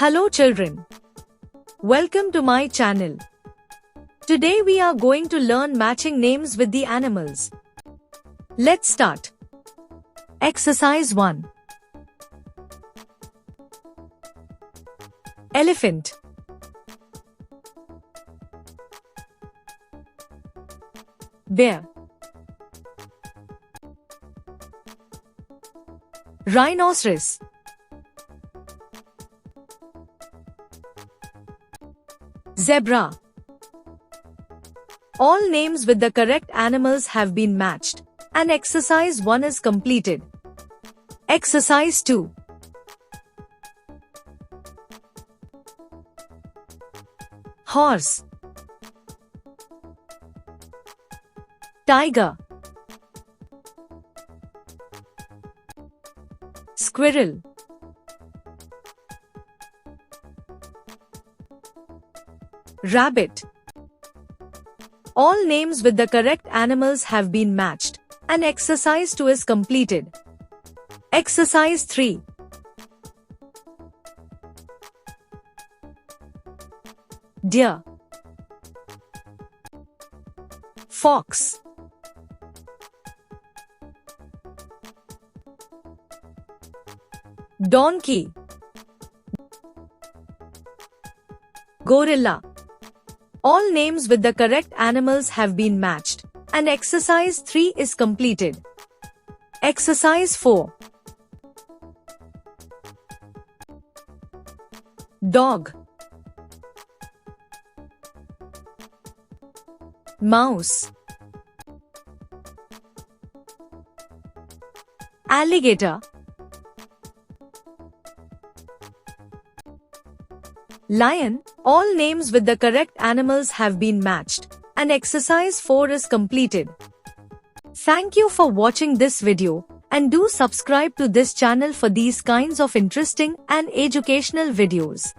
Hello children. Welcome to my channel. Today we are going to learn matching names with the animals. Let's start. Exercise 1. Elephant. Bear. Rhinoceros. Zebra. All names with the correct animals have been matched, and exercise 1 is completed. Exercise 2. Horse. Tiger. Squirrel. Rabbit. All names with the correct animals have been matched, and exercise 2 is completed. Exercise 3. Deer. Fox. Donkey. Gorilla. All names with the correct animals have been matched, and exercise 3 is completed. Exercise 4. Dog. Mouse. Alligator. Lion. All names with the correct animals have been matched, and exercise 4 is completed. Thank you for watching this video, and do subscribe to this channel for these kinds of interesting and educational videos.